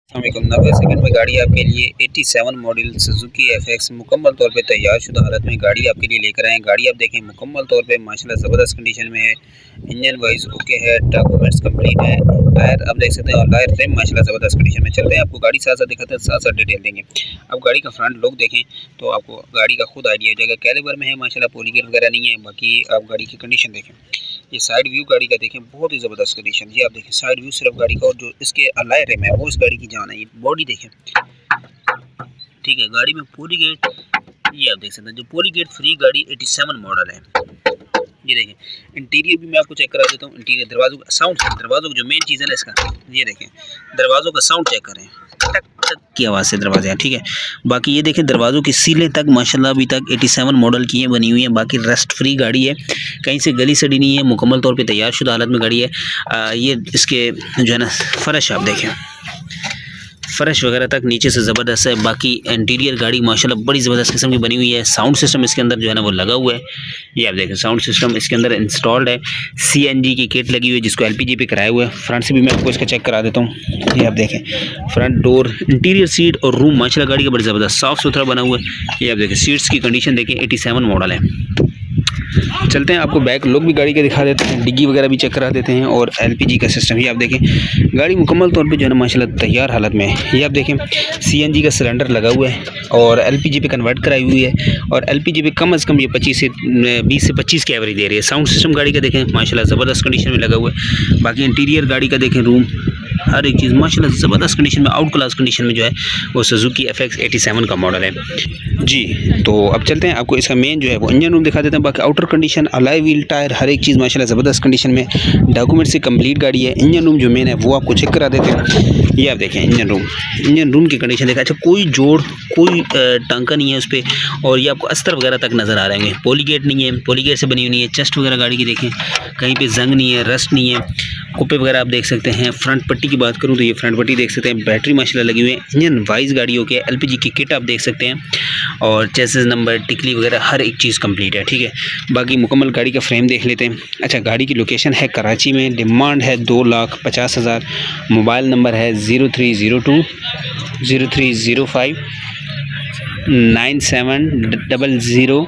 अस्सलामुअलैकुम। 90 सेकंड में गाड़ी आपके लिए 87 मॉडल सुजुकी एफएक्स मुकम्मल तौर पे तैयार शुदा हालत में गाड़ी आपके लिए लेकर आए हैं। गाड़ी आप देखें मुकम्मल तौर पे माशाल्लाह ज़बरदस्त कंडीशन में है। इंजन वाइज ओके है, डॉक्यूमेंट्स कंप्लीट है, टायर आप देख सकते हैं और टायर फ्रेम माशाल्लाह ज़बरदस्त कंडीशन में। चलते हैं आपको गाड़ी साथ साथ दिखाते हैं, साथ साथ डिटेल देंगे। अब गाड़ी का फ्रंट लुक देखें तो आपको गाड़ी का खुद आइडिया हो जाएगा। कैलिबर में है माशाल्लाह, पॉलीगेट वगैरह नहीं है। बाकी आप गाड़ी की कंडीशन देखें, ये साइड व्यू गाड़ी का देखें, बहुत ही ज़बरदस्त कंडीशन। ये आप देखें साइड व्यू सिर्फ गाड़ी का, और जो इसके अलाय रिम है वो इस गाड़ी की जान है। ये बॉडी देखें, ठीक है। गाड़ी में पॉलीगेट ये आप देख सकते हैं, जो पॉलीगेट फ्री गाड़ी 87 मॉडल है। ये देखें इंटीरियर भी मैं आपको चेक करा देता हूँ। इंटीरियर दरवाज़ों का साउंड, दरवाज़ों का जो मेन चीज़ है ना इसका, ये देखें दरवाज़ों का साउंड चेक करें, टक टक की आवाज़ से दरवाजे हैं, ठीक है। बाकी ये देखें दरवाज़ों की सीलें तक माशाल्लाह अभी तक 87 मॉडल की हैं, बनी हुई हैं। बाकी रस्ट फ्री गाड़ी है, कहीं से गली सड़ी नहीं है, मुकम्मल तौर पे तैयार शुदा हालत में गाड़ी है। ये इसके जो है ना फर्श आप देखें, फ़र्श वगैरह तक नीचे से ज़बरदस्त है। बाकी इंटीरियर गाड़ी माशाल्लाह बड़ी ज़बरदस्त किस्म की बनी हुई है। साउंड सिस्टम इसके अंदर जो है ना वो लगा हुआ है। ये आप देखें साउंड सिस्टम इसके अंदर इंस्टॉल्ड है। सीएनजी की किट लगी हुई है जिसको एलपीजी पे कराया हुआ है। फ्रंट से भी मैं आपको इसका चेक करा देता हूँ। ये आप देखें फ्रंट डोर, इंटीरियर सीट और रूम माशाल्लाह गाड़ी का बड़ी ज़बरदस्त साफ़ सुथरा बना हुआ है। ये आप देखें सीट्स की कंडीशन देखें, 87 मॉडल है। चलते हैं आपको बैक लुक भी गाड़ी का दिखा देते हैं, डिग्गी वगैरह भी चेक करा देते हैं और एलपीजी का सिस्टम। ये आप देखें गाड़ी मुकम्मल तौर पे जो है ना माशाल्लाह तैयार हालत में है। ये आप देखें सीएनजी का सिलेंडर लगा हुआ है और एलपीजी पे कन्वर्ट कराई हुई है, और एलपीजी पे कम से कम ये 20 से 25 की एवरेज दे रही है। साउंड सिस्टम गाड़ी का देखें माशाल्लाह ज़बरदस्त कंडीशन में लगा हुआ है। बाकी इंटीरियर गाड़ी का देखें, रूम हर एक चीज़ माशाल्लाह ज़बरदस्त कंडीशन में, आउट क्लास कंडीशन में जो है वो सुजुकी एफएक्स 87 का मॉडल है जी। तो अब चलते हैं आपको इसका मेन जो है वो इंजन रूम दिखा देते हैं। बाकी outer condition, alloy wheel, tyre, हर एक चीज़ माशाल्लाह ज़बरदस्त कंडीशन में, डॉक्यूमेंट से कंप्लीट गाड़ी है। इंजन रूम जो मेन है वो आपको चेक करा देते हैं। ये आप देखें इंजन रूम की कंडीशन देखें। अच्छा कोई जोड़, कोई टांका नहीं है उस पर, और ये आपको अस्तर वगैरह तक नज़र आ रहे हैं। पॉलीगेट नहीं है, पॉलीगेट से बनी हुई नहीं है। चेस्ट वगैरह गाड़ी की देखें, कहीं पे जंग नहीं है, रस्ट नहीं है। कुप्पे वगैरह आप देख सकते हैं। फ्रंट पट्टी की बात करूं तो ये फ्रंट पट्टी देख सकते हैं, बैटरी माशाल्लाह लगी हुई है। इंजन वाइज गाड़ी हो गया, एलपीजी की किट आप देख सकते हैं, और चेसिस नंबर, टिकली वगैरह हर एक चीज़ कंप्लीट है, ठीक है। बाकी मुकम्मल गाड़ी का फ्रेम देख लेते हैं। अच्छा गाड़ी की लोकेशन है कराची में, डिमांड है 2,50,000, मोबाइल नंबर है 0302 0305 9700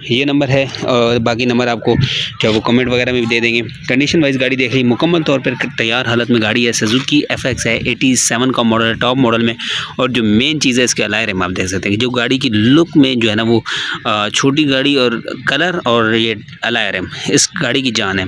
ये नंबर है, और बाकी नंबर आपको जो वो कमेंट वगैरह में भी दे देंगे। कंडीशन वाइज गाड़ी देख ली, मुकम्मल तौर पर तैयार हालत में गाड़ी है। सुजुकी एफएक्स है, 87 का मॉडल है, टॉप मॉडल में। और जो मेन चीज़ है इसके अलाय रिम आप देख सकते हैं, जो गाड़ी की लुक में जो है ना वो छोटी गाड़ी और कलर और ये अलाय रिम इस गाड़ी की जान है।